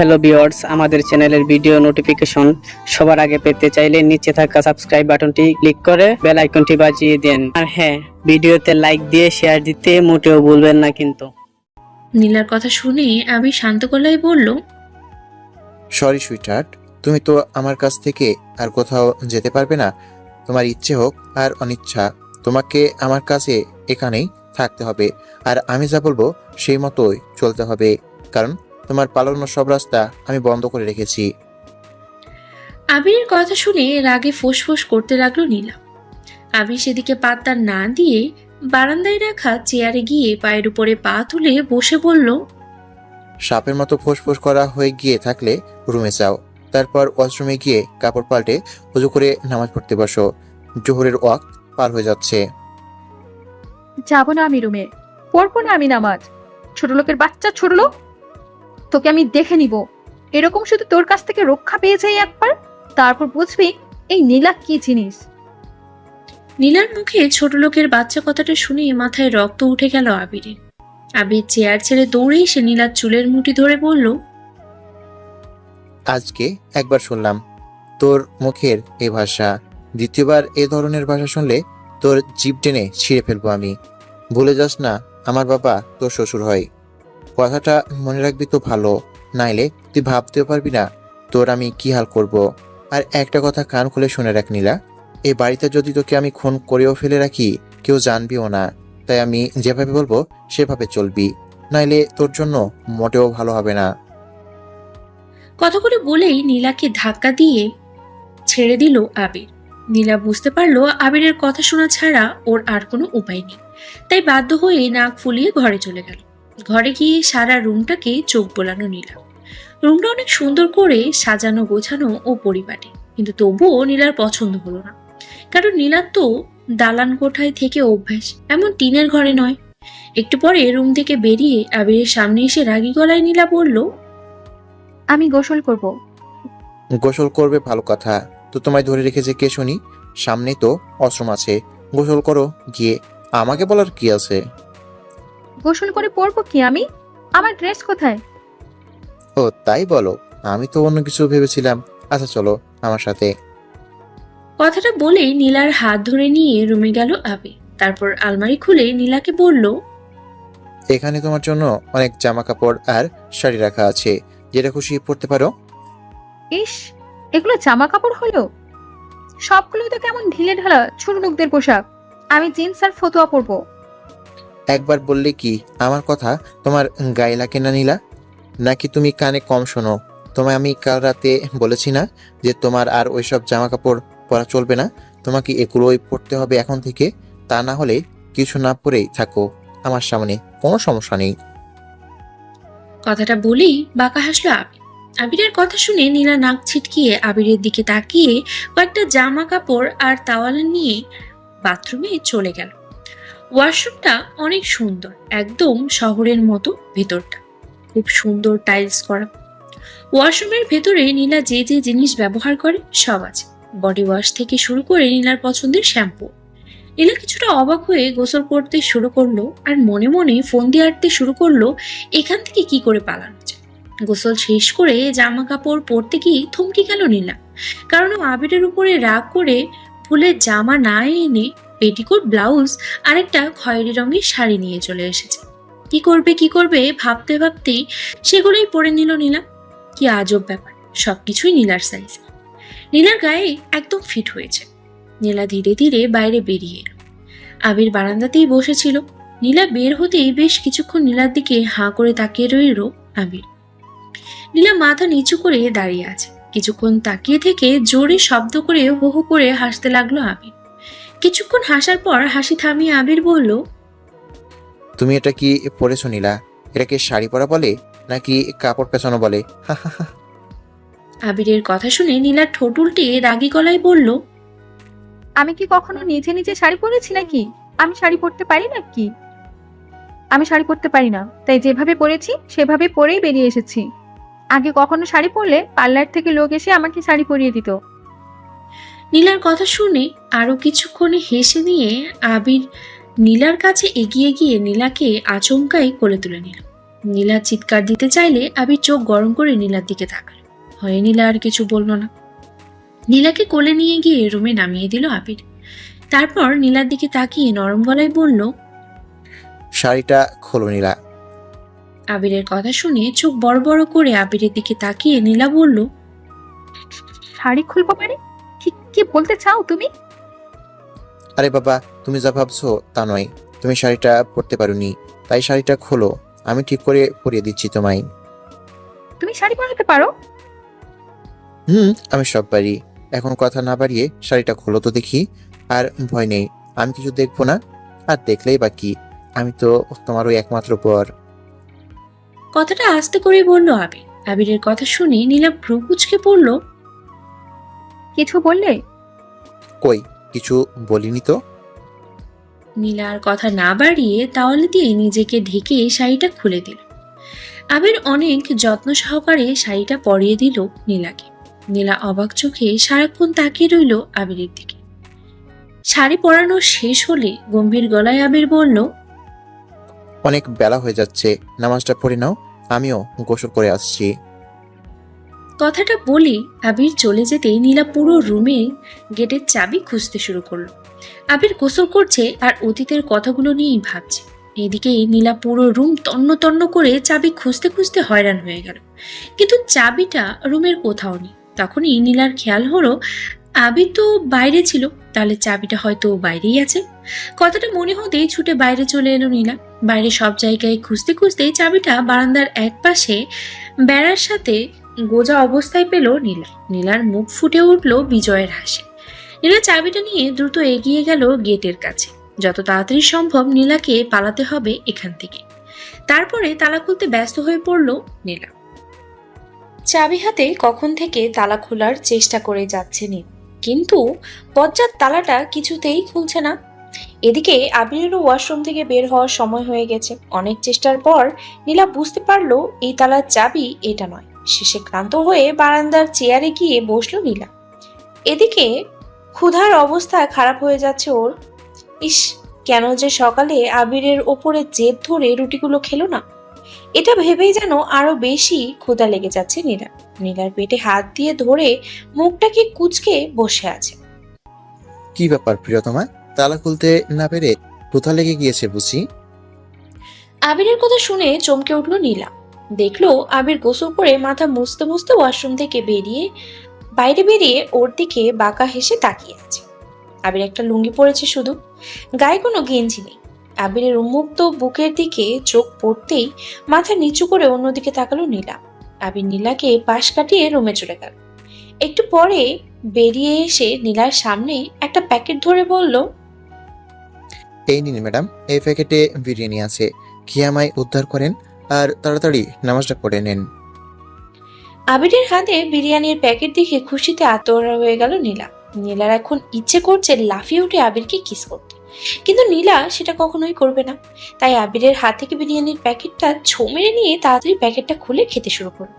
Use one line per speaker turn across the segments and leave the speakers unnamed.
Hello viewers, আমাদের চ্যানেলের video notification সবার আগে পেতে চাইলে নিচে থাকা সাবস্ক্রাইব বাটনটি ক্লিক করে বেল আইকনটি বাজিয়ে দেন। আর হ্যাঁ, ভিডিওতে লাইক দিয়ে শেয়ার দিতে মোটেও ভুলবেন না কিন্তু।
নীলার কথা শুনে আবির শান্ত গলায় বলল,
সরি সুইটহার্ট, তুমি তো আমার কাছ থেকে আর কোথাও যেতে পারবে না। তোমার ইচ্ছে হোক আর অনিচ্ছা, তোমাকে আমার কাছে এখানেই থাকতে হবে। আর আমি যা বলবো সেই মতোই চলতে হবে, কারণ তোমার পালানোর সব রাস্তা আমি বন্ধ করে রেখেছি।
আবিরের কথা শুনে রাগে ফোঁস করতে লাগলো নীলা। আবির সেদিকে পাত্তা না দিয়ে বারান্দায় রাখা চেয়ারে গিয়ে পায়ের উপরে পা তুলে বসে বলল,
সাপের মতো ফোঁস করা হয়ে গিয়ে থাকলে রুমে যাও, তারপর ওয়াশরুমে গিয়ে কাপড় পাল্টে উজু করে নামাজ পড়তে বসো। জোহরের ওয়াক্ত পার হয়ে যাচ্ছে।
যাবো না আমি রুমে, পড়বো না আমি নামাজ। ছোট লোকের বাচ্চা ছোট লোক, তোকে আমি দেখে নিব। এরকম শুধু তোর কাছ থেকে রক্ষা পেয়ে যাই একবার, তারপর বুঝবি এই নীলা কি জিনিস।
নীলার মুখে ছোট লোকের বাচ্চা কথাটা শুনে মাথায় রক্ত উঠে গেল আবিরের। আবির চেয়ার ছেড়ে দৌড়ে এসে নীলার চুলের মুঠি ধরে বলল,
আজকে একবার শুনলাম তোর মুখের এ ভাষা, দ্বিতীয়বার এ ধরনের ভাষা শুনলে তোর জিভ টেনে ছিঁড়ে ফেলবো আমি। ভুলে যাস না আমার বাবা তোর শ্বশুর হয়। কথাটা মনে রাখবি তো ভালো, নাইলে তুই ভাবতেও পারবি না তোর আমি কি হাল করব। আর একটা কথা কান খুলে শুনে রাখ নীলা, এই বাড়িতে যদি তোকে আমি খুন করেও ফেলে রাখি কেউ জানবিও না। তাই আমি যেভাবে বলবো সেভাবে চলবি, নাইলে তোর জন্য মোটেও ভালো হবে না।
কথাগুলো বলেই নীলাকে ধাক্কা দিয়ে ছেড়ে দিল আবির। নীলা বুঝতে পারলো আবিরের কথা শোনা ছাড়া ওর আর কোনো উপায় নেই, তাই বাধ্য হয়ে নাক ফুলিয়ে ঘরে চলে গেল। ঘরে গিয়ে সারা রুমটাকে চোখ বোলানো নীলা। রুমটা অনেক সুন্দর করে সাজানো গোছানো ও পরিপাটি, কিন্তু তবুও নীলার পছন্দ হলো না। কারণ নীলার তো দালান কোঠায় থেকে অভ্যাস, এমন টিনের ঘরে নয়। একটু পরে রুম থেকে বেরিয়ে আবিরের সামনে এসে রাগী গলায় নীলা বলল,
আমি গোসল করব।
গোসল করবে ভালো কথা, তো তোমায় ধরে রেখেছে কে শুনি? সামনে তো আশ্রম আছে, গোসল করো গিয়ে, আমাকে বলার কি আছে?
গোসল করে পরবো কি আমি? আমার ড্রেস কোথায়?
ও তাই বলো, আমি তো অন্য কিছু ভেবেছিলাম। আচ্ছা চলো আমার সাথে।
কথাটা বলেই নীলার হাত ধরে নিয়ে রুমে গেল আবির। তারপর আলমারি খুলে নীলাকে বলল,
এখানে তোমার জন্য অনেক জামা কাপড় আর শাড়ি রাখা আছে, যেটা খুশি পরতে পারো।
ইস, এগুলো জামা কাপড় হলো? সবগুলো তো কেমন ঢিলে ঢালা ছোট লোকদের পোশাক। আমি জিন্স আর ফতুয়া পরবো।
একবার বললে কি আমার কথা তোমার গায়ে লাগে না নীলা? নাকি তুমি কানে কম শোনো? তোমায় আমি কাল রাতে বলেছি না যে তোমার আর ওইসব জামা কাপড় পরা চলবে না, তোমাকে এগুলোই পরতে হবে এখন থেকে। তা না হলে কিছু না পরেই থাকো আমার সামনে, কোনো সমস্যা নেই।
কথাটা বলেই বাঁকা হাসলো আবির। আবিরের কথা শুনে নীলা নাক ছিটকিয়ে আবিরের দিকে তাকিয়ে কয়েকটা জামা কাপড় আর তাওয়ালা নিয়ে বাথরুমে চলে গেল। ওয়াশরুমটা অনেক সুন্দর, একদম শহরের মতো ভেতরটা। খুব সুন্দর টাইলস করা। ওয়াশরুমের ভেতরে নীলা যে যে জিনিস ব্যবহার করে সব আছে। বডি ওয়াশ থেকে শুরু করে নীলার পছন্দের শ্যাম্পু। নীলা কিছুটা অবাক হয়ে গোসল করতে শুরু করলো আর মনে মনে ফোন দিয়ে আঁটতে শুরু করলো এখান থেকে কি করে পালানো যায়। গোসল শেষ করে জামা কাপড় পরতে গিয়ে থমকে গেল নীলা, কারণ ও আবিরের উপরে রাগ করে ভুলে জামা না এনে পেটিকোট, ব্লাউজ আর একটা খয়েরি রঙের শাড়ি নিয়ে চলে এসেছে। কি করবে ভাবতে ভাবতেই সেগুলোই পরে নিল নীলা। কি আজব ব্যাপার, সবকিছুই নীলার সাইজ, নীলার গায়ে একদম ফিট হয়েছে। নীলা ধীরে ধীরে বাইরে বেরিয়ে এলো। আবির বারান্দাতেই বসেছিল। নীলা বের হতেই বেশ কিছুক্ষণ নীলার দিকে হাঁ করে তাকিয়ে রইল আবির। নীলা মাথা নিচু করে দাঁড়িয়ে আছে। কিছুক্ষণ তাকিয়ে থেকে জোরে শব্দ করে হো হো করে হাসতে লাগলো আবির। কিছুক্ষণ হাসার পর হাসি থামিয়ে আবির বলল,
তুমি এটা কি পরেছো নীলা? এটাকে শাড়ি পরা বলে নাকি কাপড় পেছানো বলে? হা হা হা।
আবিরের কথা শুনে নীলা ঠোঁট উল্টে রাগী গলায় বলল,
আমি কি কখনো নিজে নিজে শাড়ি পরেছি নাকি? আমি শাড়ি পরতে পারি না কি? আমি শাড়ি পরতে পারি না, তাই যেভাবে পরেছি সেভাবে পরেই বেরিয়ে এসেছি। আগে কখনো শাড়ি পরলে পার্লার থেকে লোক এসে আমাকে শাড়ি পরিয়ে দিত।
নীলার কথা শুনে আরো কিছুক্ষণ হেসে নিয়ে আবির নীলার কাছে এগিয়ে গিয়ে নীলাকে আচমকাই কোলে তুলে নিল। নীলা চিৎকার দিতে চাইলে আবির চোখ গরম করে নীলার দিকে তাকালো। হয়ে নীলা আর কিছু বলল না। নীলাকে কোলে নিয়ে গিয়ে রুমে নামিয়ে দিল আবির। তারপর নীলার দিকে তাকিয়ে নরম গলায় বলল,
শাড়িটা খোলো নীলা।
আবিরের কথা শুনে চোখ বড় বড় করে আবিরের দিকে তাকিয়ে নীলা বলল,
শাড়ি খুলবো মানে? কি কি বলতে চাও তুমি?
আরে বাবা, তুমি যা ভাবছো তা নয়। তুমি শাড়িটা পরতে পারোনি, তাই শাড়িটা খোলো, আমি ঠিক করে পরিয়ে দিচ্ছি তোমায়।
তুমি শাড়ি পরাতে পারো?
আমি সব পারি। এখন কথা না বাড়িয়ে শাড়িটা খোলো তো দেখি। আর ভয় নেই, আমি কিছু দেখবো না। আর দেখলেই বা কি, আমি তো তোমার ওই একমাত্র পর।
কথাটা আস্তে করে বলল আবির। আবিরের কথা শুনে নীলা ভ্রু কুঁচকে পড়ল।
কিছু বললে?
কই কিছু বলিনি তো।
নীলা আর কথা না বাড়িয়ে তাওয়ালে দিয়ে নিজেকে ঢেকে শাড়িটা খুলে দিল। আবির অনেক যত্ন সহকারে শাড়িটা পরিয়ে দিল নীলাকে। নীলা অবাক চোখে সারাক্ষণ তাকিয়ে রইল আবিরের দিকে। শাড়ি পরানো শেষ হলে গম্ভীর গলায় আবির বলল,
অনেক বেলা হয়ে যাচ্ছে, নামাজটা পড়ে নাও, আমিও গোসল করে আসছি।
কথাটা বলি আবির চলে যেতেই নীলা পুরো রুমে গেটের চাবি খুঁজতে শুরু করলো। আবির গোসল করছে আর অতীতের কথাগুলো নিয়েই ভাবছে। এদিকে নীলা পুরো রুম তন্ন তন্ন করে চাবি খুঁজতে খুঁজতে হয়রান হয়ে গেল, কিন্তু চাবিটা রুমের কোথাও নেই। তখনই নীলার খেয়াল হলো আবির তো বাইরে ছিল, তাহলে চাবিটা হয়তো বাইরেই আছে। কথাটা মনে হতেই ছুটে বাইরে চলে এলো নীলা। বাইরে সব জায়গায় খুঁজতে খুঁজতে চাবিটা বারান্দার এক পাশে বেড়ার সাথে গোজা অবস্থায় পেল নীলা। নীলার মুখ ফুটে উঠল বিজয়ের হাসি। নীলা চাবিটা নিয়ে দ্রুত এগিয়ে গেল গেটের কাছে। যত তাড়াতাড়ি সম্ভব নীলাকে পালাতে হবে এখান থেকে। তারপরে তালা খুলতে ব্যস্ত হয়ে পড়ল নীলা। চাবি হাতে কখন থেকে তালা খোলার চেষ্টা করে যাচ্ছে নীলা, কিন্তু বজ্জার তালাটা কিছুতেই খুলছে না। এদিকে আবিরেরও ওয়াশরুম থেকে বের হওয়ার সময় হয়ে গেছে। অনেক চেষ্টার পর নীলা বুঝতে পারলো এই তালার চাবি এটা নয়। শেষে ক্লান্ত হয়ে বারান্দার চেয়ারে গিয়ে বসলো নীলা। এদিকে ক্ষুধার অবস্থা খারাপ হয়ে যাচ্ছে ওর। ইস, কেন যে সকালে আবিরের ওপরে জেদ ধরে রুটিগুলো খেলো না, এটা ভেবেই যেন আরো বেশি ক্ষুধা লেগে যাচ্ছে নীলা। নীলার পেটে হাত দিয়ে ধরে মুখটাকে কুঁচকে বসে আছে।
কি ব্যাপার প্রিয়তমা, তালা খুলতে না পেরে কোথা লেগে গিয়েছে বুঝি?
আবিরের কথা শুনে চমকে উঠল নীলা। দেখলো আবির গোসল করে মাথা মুছতে মুছতে ওয়াশরুম থেকে বাইরে বেরিয়ে ওর দিকে বাঁকা হেসে তাকিয়ে আছে। আবির একটা লুঙ্গি পরেছে শুধু, গায়ে কোনো গেঞ্জি নেই। আবিরের উন্মুক্ত বুকের দিকে চোখ পড়তেই মাথা নিচু করে অন্যদিকে তাকালো নীলা। আবির নীলাকে পাশ কাটিয়ে রুমে চলে গেল। একটু পরে বেরিয়ে এসে নীলার সামনে একটা প্যাকেট ধরে বলল,
এই নিন ম্যাডাম, এই প্যাকেটে বিরিয়ানি আছে, খেয়ে আমায় উদ্ধার করেন আর তাড়াতাড়ি নামাজটা পড়ে নেন।
আবিরের হাতে বিরিয়ানির প্যাকেট দেখে খুশিতে আত্মহারা হয়ে গেল নীলা। নীলার এখন ইচ্ছে করছে লাফিয়ে উঠে আবিরকে কিস করতে, কিন্তু নীলা সেটা কখনোই করবে না। তাই আবিরের হাত থেকে বিরিয়ানির প্যাকেটটা ছো মেরে নিয়ে তাড়াতাড়ি প্যাকেটটা খুলে খেতে শুরু করল।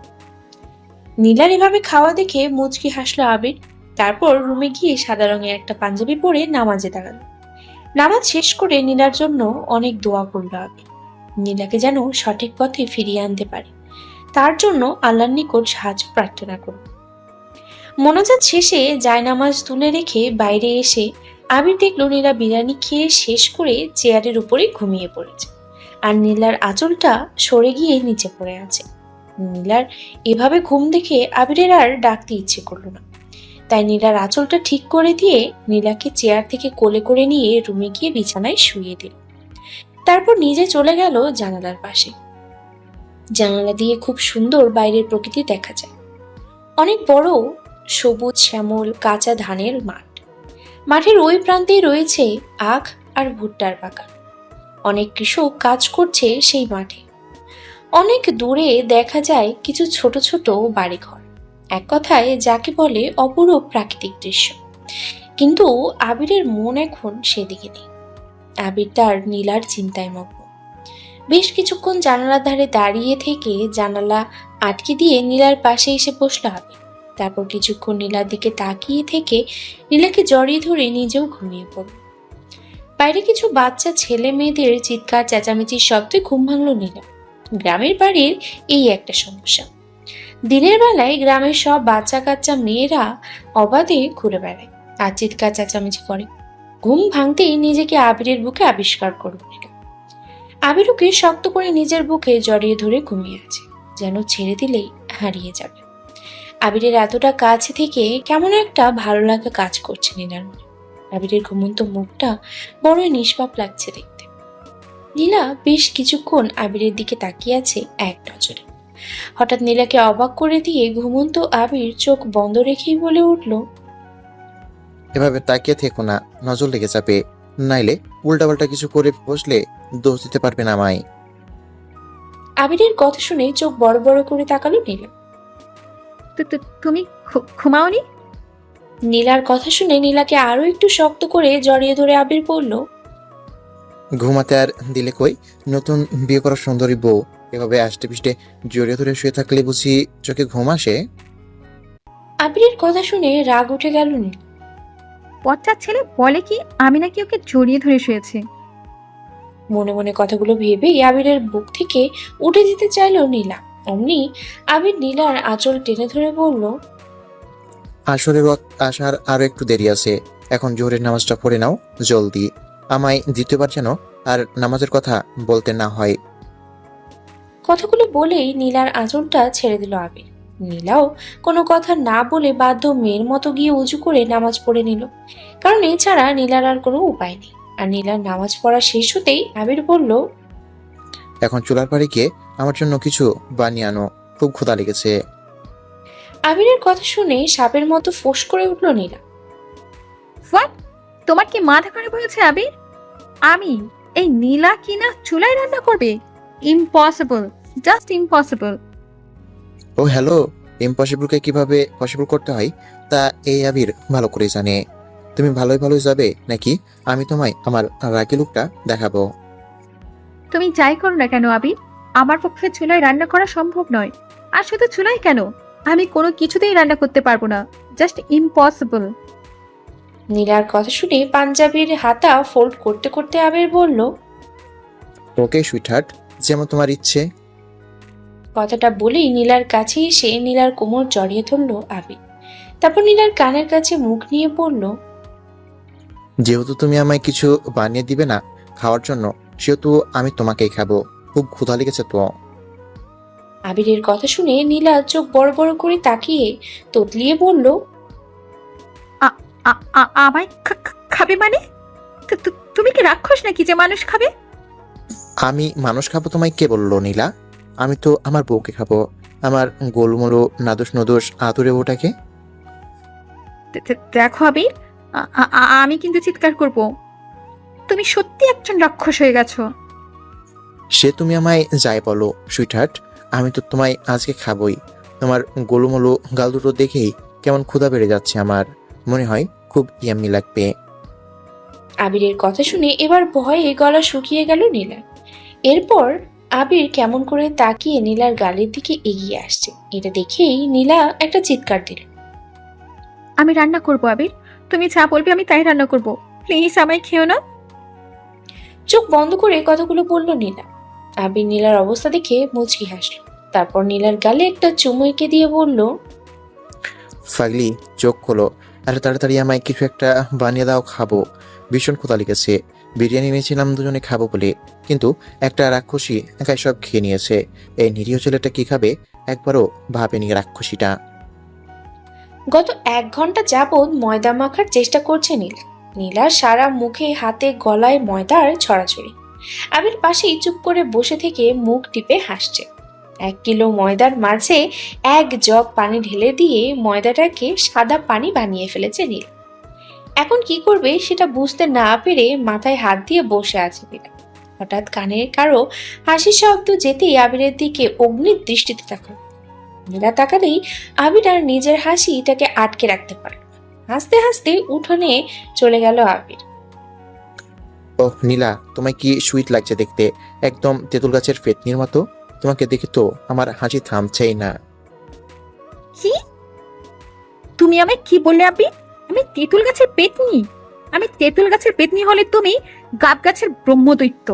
নীলার এভাবে খাওয়া দেখে মুচকি হাসলো আবির। তারপর রুমে গিয়ে সাদা রঙের একটা পাঞ্জাবি পরে নামাজে দাঁড়ালো। নামাজ শেষ করে নীলার জন্য অনেক দোয়া করলো আবির, নীলাকে যেন সঠিক পথে ফিরিয়ে আনতে পারে। তার জন্য আল্লাহর নিকট সাহায্য প্রার্থনা করল। মোনাজাত শেষে জায়নামাজ তুলে রেখে বাইরে এসে আবির দেখলো নীলা বিরিয়ানি খেয়ে শেষ করে চেয়ারের উপরে ঘুমিয়ে পড়েছে, আর নীলার আঁচলটা সরে গিয়ে নিচে পড়ে আছে। নীলার এভাবে ঘুম দেখে আবিরের আর ডাকতে ইচ্ছে করলো না। তাই নীলার আঁচলটা ঠিক করে দিয়ে নীলাকে চেয়ার থেকে কোলে করে নিয়ে রুমে গিয়ে বিছানায় শুইয়ে দিল। তারপর নিজে চলে গেল জানালার পাশে। জানালা দিয়ে খুব সুন্দর বাইরের প্রকৃতি দেখা যায়। অনেক বড় সবুজ শ্যামল কাঁচা ধানের মাঠ। মাঠের ওই প্রান্তেই রয়েছে আখ আর ভুট্টার বাগান। অনেক কৃষক কাজ করছে সেই মাঠে। অনেক দূরে দেখা যায় কিছু ছোট ছোট বাড়িঘর। এক কথায় যাকে বলে অপরূপ প্রাকৃতিক দৃশ্য। কিন্তু আবিরের মন এখন সেদিকে নেই। আবির তার নীলার চিন্তায় মগ্ন। বেশ কিছুক্ষণ জানালার ধারে দাঁড়িয়ে থেকে জানালা আটকে দিয়ে নীলার পাশে এসে বসলো আবির। তারপর কিছুক্ষণ নীলার দিকে তাকিয়ে থেকে নীলাকে জড়িয়ে ধরে নিজেও ঘুমিয়ে পড়ল। বাইরে কিছু বাচ্চা ছেলে মেয়েদের চিৎকার চেঁচামেচির শব্দে ঘুম ভাঙল নীলা। গ্রামের বাড়ির এই একটা সমস্যা। দিনের বেলায় গ্রামের সব বাচ্চা কাচ্চা মেয়েরা অবাধে ঘুরে বেড়ায় আর চিৎকার চেঁচামেচি করে। ঘুম ভাঙতেই নিজেকে আবিরের বুকে আবিষ্কার করল নীলা। আবির ওকে শক্ত করে নিজের বুকে জড়িয়ে ধরে ঘুমিয়ে আছে, যেন ছেড়ে দিলেই হারিয়ে যাবে। আবিরের এতটা কাছে থেকে কেমন একটা ভালো লাগা কাজ করছে নীলার মনে। আবিরের ঘুমন্ত মুখটা বড়ই নিষ্পাপ লাগছে দেখতে। নীলা বেশ কিছুক্ষণ আবিরের দিকে তাকিয়ে আছে এক নজরে। হঠাৎ নীলাকে অবাক করে দিয়ে ঘুমন্ত আবির চোখ বন্ধ রেখেই বলে উঠল,
এভাবে তাকিয়ে থেকো না, নজর লেগে যাবে। নাইলে উল্টাপাল্টা কিছু করে বসলে দোষ দিতে পারবে না আমায়।
আবিরের কথা শুনে চোখ বড় বড় করে তাকালো নীলা।
তুমি ঘুমাওনি?
নীলার কথা শুনে নীলাকে আরো একটু শক্ত করে জড়িয়ে ধরে আবির বলল,
ঘুমাতে আর দিলে কই? নতুন বিয়ে করা সুন্দরী বউ এভাবে আষ্টে পিষ্টে জড়িয়ে ধরে শুয়ে থাকলে বুঝি চোখে ঘুম আসে?
আবিরের কথা শুনে রাগ উঠে গেল নীলা।
পচার ছেলে বলে কি আমি নাকি ওকে জড়িয়ে ধরে শুয়েছি।
মনে মনে কথাগুলো ভেবেই আবিরের বুক থেকে উঠে যেতে চাইল নীলা। অমনি আবির নীলার আঁচল টেনে ধরে বলল,
আসরের ওয়াক্ত আসার আরো একটু দেরি আছে, এখন জোহরের নামাজটা পড়ে নাও জলদি। আমায় দ্বিতীয়বার যেন আর নামাজের কথা বলতে না হয়।
কথাগুলো বলেই নীলার আঁচলটা ছেড়ে দিল আবির। নীলাও কোনো কথা না বলে বাধ্য মেয়ের মতো গিয়ে উঁচু করে নামাজ পড়ে নিল, কারণ এছাড়া নীলার আর কোনো উপায় নেই। আর নীলার নামাজ পড়া শেষ হতেই আবির বলল,
এখন চুলার পাড়ে গিয়ে আমার জন্য কিছু বানিয়ে আনো, খুব ক্ষুধা লেগেছে।
আবিরের কথা শুনে সাপের মতো ফোঁস করে উঠল নীলা।
হোয়াট? তোমার কি মাথা খারাপ হয়েছে আবির? আমি এই নীলা কিনা চুলায় রান্না করবে? Impossible, just impossible.
ও হ্যালো, ইম্পসিবলকে কিভাবে পসিবল করতে হয় তা এই আবির ভালো করে জানে। তুমি ভালোই যাবে নাকি আমি তোমায় আমার রাগী লুকটা দেখাবো?
তুমি যাই করো না কেন আবির, আমার পক্ষে চুলায় রান্না করা সম্ভব নয়। আর শুধু চুলায় কেন, আমি কোনো কিছুতেই রান্না করতে পারবো না, জাস্ট ইম্পসিবল।
নীলার কথা শুনে পাঞ্জাবির হাতা ফোল্ড করতে করতে আবির বলল,
ওকে সুইটহার্ট, যেমন তোমার ইচ্ছে।
কথাটা বলেই নীলার কাছে এসে নীলার কোমর জড়িয়ে ধরল আবির। তারপর নীলার কানের কাছে মুখ নিয়ে বলল,
যেহেতু তুমি আমায় কিছু বানিয়ে দিবে না খাওয়ার জন্য, সেহেতু আমি তোমাকেই খাবো। খুব ক্ষুধা লেগেছে তো।
আবিরের কথা শুনে নীলা চোখ বড় বড় করে তাকিয়ে তোতলিয়ে বলল,
আমায় খাবে মানে? তুমি কি রাক্ষস নাকি যে মানুষ খাবে?
আমি মানুষ খাবো তোমায় কে বললো নীলা? আমি তো আমার বউকে খাবো, আমার গোলমোলো নাদুস নদোষ আতুরে বউটাকে।
দেখো আবির, আমি কিন্তু চিৎকার করব। তুমি সত্যি একজন রাক্ষস হয়ে গেছো।
সে তুমি আমায় যাই বলো সুইটহার্ট, আমি তো তোমায় আজকে খাবোই। তোমার গোলমোলো গাল দুটো দেখেই কেমন ক্ষুধা বেড়ে যাচ্ছে আমার, মনে হয় খুব ইয়াম্মি লাগবে।
আবিরের কথা শুনে এবার ভয়ে গলা শুকিয়ে গেল নীলা। এরপর আবির কেমন করে তাকিয়ে নীলার গালের দিকে এগিয়ে আসছে, এটা দেখেই নীলা একটা চিৎকার দিল।
আমি রান্না করব আবির, তুমি যা বলবে আমি তাই রান্না করব, প্লিজ আমায় খেও না।
চোখ বন্ধ করে কথাগুলো বলল নীলা। আবির নীলার অবস্থা দেখে মুচকি হাসল। তারপর নীলার গালে একটা চুমু এঁকে দিয়ে বলল,
ফাগলি, চোখ খোলো আর তাড়াতাড়ি আমায় কিছু একটা বানিয়ে দাও, খাবো। ভীষণ ক্ষুধা লেগেছে। বিরিয়ানি এনেছিলাম দুজনে খাবো বলে, কিন্তু একটা রাক্ষসী একাই সব খেয়ে নিয়েছে। এই নিরীহ ছেলেটা কি খাবে একবারও ভাবেনি রাক্ষসীটা।
গত 1 ঘন্টা যাবৎ ময়দা মাখার চেষ্টা করছে নীলা। নীলার সারা মুখে হাতে গলায় ময়দার ছড়াছড়ি। আবির পাশেই চুপ করে বসে থেকে মুখ টিপে হাসছে। 1 কিলো ময়দার মাঝে 1 জগ পানি ঢেলে দিয়ে ময়দাটাকে সাদা পানি বানিয়ে ফেলেছে নীলা। এখন কি করবে সেটা বুঝতে না পেরে মাথায় হাত দিয়ে বসে আছে নীলা। হঠাৎ কানে কারো হাসির শব্দ যেতেই আবিরের দিকে অগ্নির দৃষ্টিতে তাকাল। নীলা তাকালেই আবির আর নিজের হাসি তাকে আটকে রাখতে পারল। হাসতে হাসতে উঠোনে চলে গেল আবির।
ওহ নীলা, তোমায় কি সুইট লাগছে দেখতে, একদম তেঁতুল গাছের ফেটনির মতো। তোমাকে দেখে তো আমার হাসি থামছেই না।
কি? তুমি আমায় কি বললে আবির? আমি তেঁতুল গাছের পেতনি? আমি তেঁতুল গাছের পেতনি হলে তুমি গাব গাছের ব্রহ্মদৈত্য।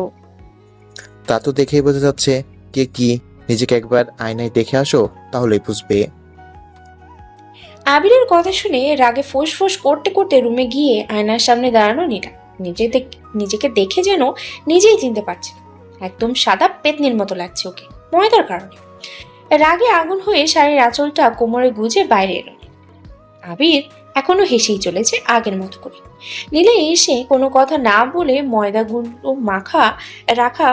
তা তো দেখেই বোঝা যাচ্ছে। কে কি নিজেকে একবার আয়নায় দেখে আসো, তাহলেই বুঝবে।
আবিরের কথা শুনে রাগে ফোঁস করতে করতে রুমে গিয়ে আয়নার সামনে দাঁড়ানো নীলা নিজেকে দেখে যেন নিজেই চিনতে পারছে না। একদম সাদা পেতনির মতো লাগছে ওকে, ময়দার কারণে। রাগে আগুন হয়ে শাড়ির আঁচলটা কোমরে গুজে বাইরে এলো। আবির এখনো হেসেই চলেছে আগের মতো করে। নীলা এসে কোনো কথা না বলে ময়দাগুলো রাখা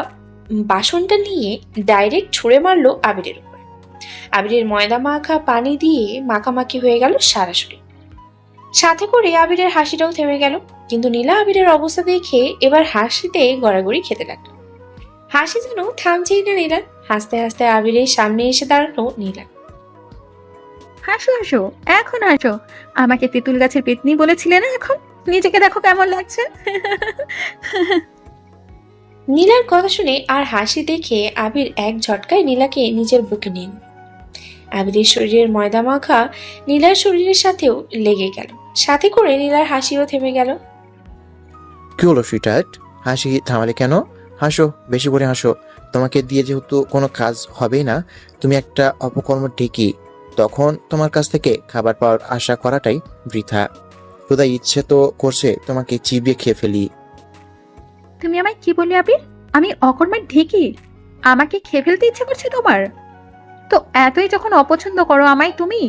বাসনটা নিয়ে ডাইরেক্ট ছুঁড়ে মারলো আবিরের উপরে। আবিরের ময়দা মাখা পানি দিয়ে মাখামাখি হয়ে গেল সারাসরি। সাথে করে আবিরের হাসিটাও থেমে গেল। কিন্তু নীলা আবিরের অবস্থা দেখে এবার হাসিতে গড়াগড়ি খেতে লাগলো। হাসি যেন থামছেই না নীলা। হাসতে হাসতে আবিরের সামনে এসে দাঁড়ালো নীলা।
হাসো হাসো, এখন হাসো। আমাকে তেঁতুল গাছের পেতনি বলেছিলে না, এখন নিজেকে দেখো কেমন লাগছে।
নীলার কথা শুনে আর হাসি দেখে আবির এক ঝটকায় নীলাকে নিজের বুকে নিয়ে নিল। আবিরের শরীরের ময়দা মাখা নীলার শরীরের সাথেও লেগে গেল। সাথে করে নীলার হাসিও থেমে গেল।
কি হলো সুইটহার্ট, হাসি থামালে কেন? হাসো, বেশি করে হাসো। তোমাকে দিয়ে যেহেতু কোনো কাজ হবেই না, তুমি একটা অপকর্ম ঠিকই, তখন তোমার কাছ থেকে খাবার পাওয়ার আশা করাটাই বৃথা। খোদা ইচ্ছে তো করছে তোমাকে চিবিয়ে খেয়ে ফেলি।
তুমি আমায় কি বললে আবির? আমি অকর্মার ঢেকি? আমাকে খেয়ে ফেলতে ইচ্ছে করছে তোমার? তো এতই যখন অপছন্দ করো আমায় তুমি,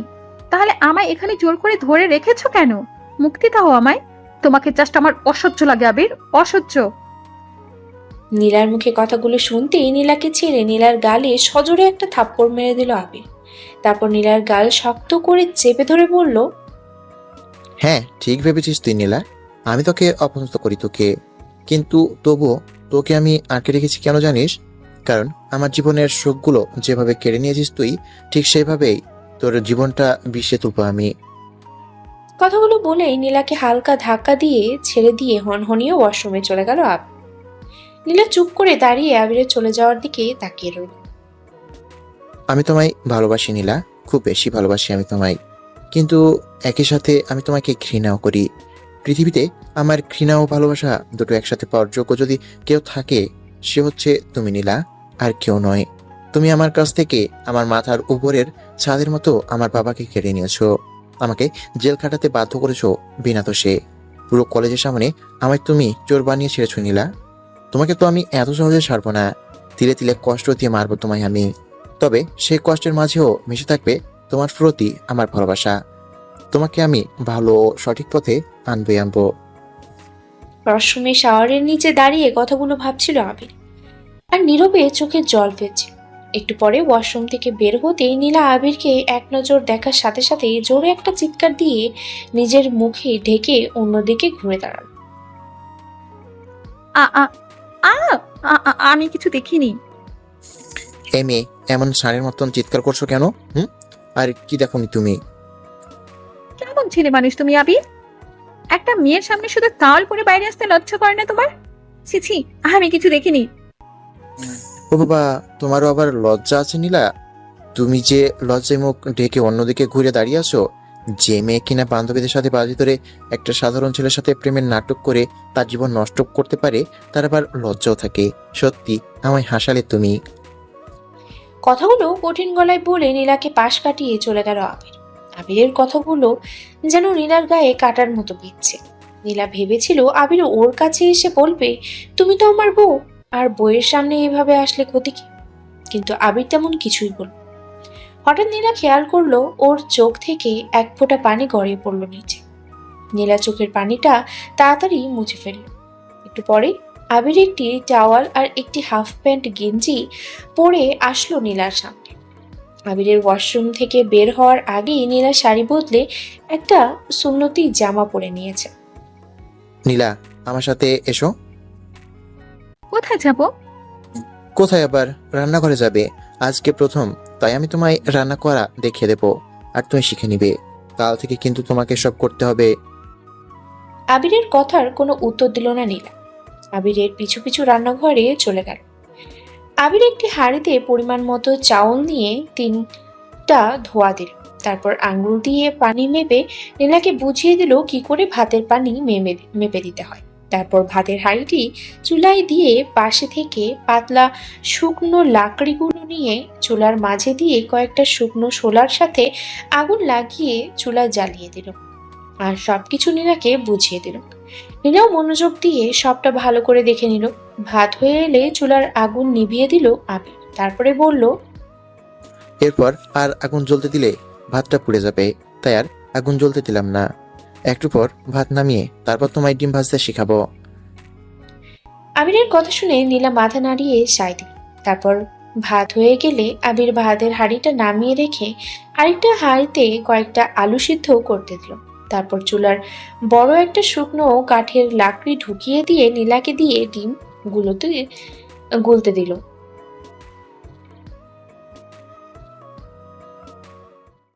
তাহলে আমায় এখানে জোর করে ধরে রেখেছো কেন? মুক্তি দাও আমায়। তোমাকে জাস্ট আমার অসহ্য লাগে আবির, অসহ্য।
নীলার মুখে কথাগুলো শুনতেই নীলাকে ছেড়ে নীলার গালে সজোরে একটা থাপ্পড় মেরে দিল আবির। তারপর নীলার গাল শক্ত করে চেপে ধরে বলল,
হ্যাঁ, ঠিক ভেবেছিস তুই নীলা। আমি তোকে অপছন্দ করি তোকে, কিন্তু তবুও তোকে আমি আটকে রেখেছি কেন জানিস? কারণ আমার জীবনের সুখগুলো যেভাবে কেড়ে নিয়েছিস তুই, ঠিক সেইভাবেই তোর জীবনটা বিষে তুলবো আমি।
কথাগুলো বলেই নীলাকে হালকা ধাক্কা দিয়ে ছেড়ে দিয়ে হনহনিয়ে ওয়াশরুমে চলে গেল আবির। নীলা চুপ করে দাঁড়িয়ে আবিরের চলে যাওয়ার দিকে তাকিয়ে রইল।
আমি তোমায় ভালোবাসি নীলা, খুব বেশি ভালোবাসি আমি তোমায়, কিন্তু একই সাথে আমি তোমাকে ঘৃণাও করি। পৃথিবীতে আমার ঘৃণা ও ভালোবাসা দুটো একসাথে পাওয়ার যোগ্য যদি কেউ থাকে, সে হচ্ছে তুমি নীলা, আর কেউ নয়। তুমি আমার কাছ থেকে আমার মাথার উপরের ছাদের মতো আমার বাবাকে কেড়ে নিয়েছো, আমাকে জেল খাটাতে বাধ্য করেছো বিনা দোষে। পুরো কলেজের সামনে আমায় তুমি চোর বানিয়ে ছেড়েছো নীলা। তোমাকে তো আমি এত সহজে ছাড়বো না, তিলে তিলে কষ্ট দিয়ে মারবো তোমায় আমি। তবে সেই কষ্টের মাঝেও মিশে থাকবে তোমার প্রতি আমার ভালোবাসা। তোমাকে আমি ভালো ও সঠিক পথে আনবো।
ওয়াশরুমে শাওয়ারের নিচে দাঁড়িয়ে কথাগুলো ভাবছিল আবির, আর নীরবে চোখে জল ফেলছে। একটু পরে ওয়াশরুম থেকে বের হতেই নীলা আবিরকে এক নজর দেখার সাথে সাথে জোরে একটা চিৎকার দিয়ে নিজের মুখে ঢেকে অন্যদিকে ঘুরে দাঁড়াল।
আ আ আ আমি কিছু দেখিনি।
এই মেয়ে, এমন ষাঁড়ের মতন চিৎকার করছো কেন? আর কি দেখোনি তুমি?
কেমন ছেলে মানুষ তুমি আবির? একটা মেয়ের সামনে শুধু তাওয়াল পরে বাইরে আসতে লজ্জা করে না তোমার? ছি ছি, আমি কিছু দেখিনি।
ও বাবা, তোমারও আবার লজ্জা আছে নীলা? তুমি যে লজ্জায় মুখ ঢেকে অন্যদিকে ঘুরে দাঁড়িয়ে আছো, যে মেয়ে কিনা বান্ধবীদের সাথে বাজি ধরে একটা সাধারণ ছেলের সাথে প্রেমের নাটক করে তার জীবন নষ্ট করতে পারে, তার আবার লজ্জাও থাকে। সত্যি আমায় হাসালে তুমি।
কথাগুলো কঠিন গলায় বলে নীলাকে পাশ কাটিয়ে চলে গেল আবির। আবিরের কথাগুলো যেন নীলার গায়ে কাটার মতো বিচ্ছে। নীলা ভেবেছিল আবির ওর কাছে এসে বলবে, তুমি তো আমার বউ, আর বউয়ের সামনে এভাবে আসলে ক্ষতি কি? কিন্তু আবির তেমন কিছুই বলল। হঠাৎ নীলা খেয়াল করলো ওর চোখ থেকে এক ফোঁটা পানি গড়িয়ে পড়লো নিচে। নীলা চোখের পানিটা তাড়াতাড়ি মুছে ফেলল। একটু পরে আবির একটি টাওয়াল আর একটি হাফ প্যান্ট গেঞ্জি পরে আসলো নীলার সামনে। আবিরের ওয়াশরুম থেকে বের হওয়ার আগেই নীলা শাড়ি বদলে একটা সুন্নতি জামা পরে নিয়েছে।
নীলা, আমার সাথে এসো।
কোথায় যাব?
কোথায় আবার? রান্নাঘরে যাবে। আজকে প্রথম, তাই আমি তোমায় রান্না করা দেখিয়ে দেবো, আর তুমি শিখে নিবে। কাল থেকে কিন্তু তোমাকে সব করতে হবে।
আবিরের কথার কোনো উত্তর দিল না নীলা। আবিরের পিছু পিছু রান্নাঘরে চলে গেল। আবির একটি হাঁড়িতে পরিমাণ মতো চাউল নিয়ে 3টা ধোয়া দিল। তারপর আঙ্গুল দিয়ে পানি মেপে নীলাকে বুঝিয়ে দিল কি করে ভাতের পানি মেপে দিতে হয়। তারপর ভাতের হাঁড়িটি চুলায় দিয়ে পাশে থেকে পাতলা শুকনো লাকড়িগুলো নিয়ে চুলার মাঝে দিয়ে কয়েকটা শুকনো শোলার সাথে আগুন লাগিয়ে চুলা জ্বালিয়ে দিল আর সবকিছু নীলাকে বুঝিয়ে দিল। নীলাও মনোযোগ দিয়ে সবটা ভালো করে দেখে নিল। ভাত হয়ে এলে চুলার আগুন নিভিয়ে দিল আবির। তারপরে বলল,
এরপর আর আগুন জ্বলতে দিলে ভাতটা পুড়ে যাবে, তাই আর আগুন জ্বলতে দিলাম না। একটু পর ভাত নামিয়ে তারপর তোমায় ডিম ভাজতে শিখাবো।
আবিরের কথা শুনে নীলা মাথা নাড়িয়ে সায় দিল। তারপর ভাত হয়ে গেলে আবির ভাতের হাঁড়িটা নামিয়ে রেখে আরেকটা হাঁড়িতে কয়েকটা আলু সিদ্ধ করতে দিল। তারপর চুলার বড় একটা শুকনো কাঠের লাকড়ি ঢুকিয়ে দিয়ে নীলাকে দিয়ে ডিম গুলোতে গুলতে দিল।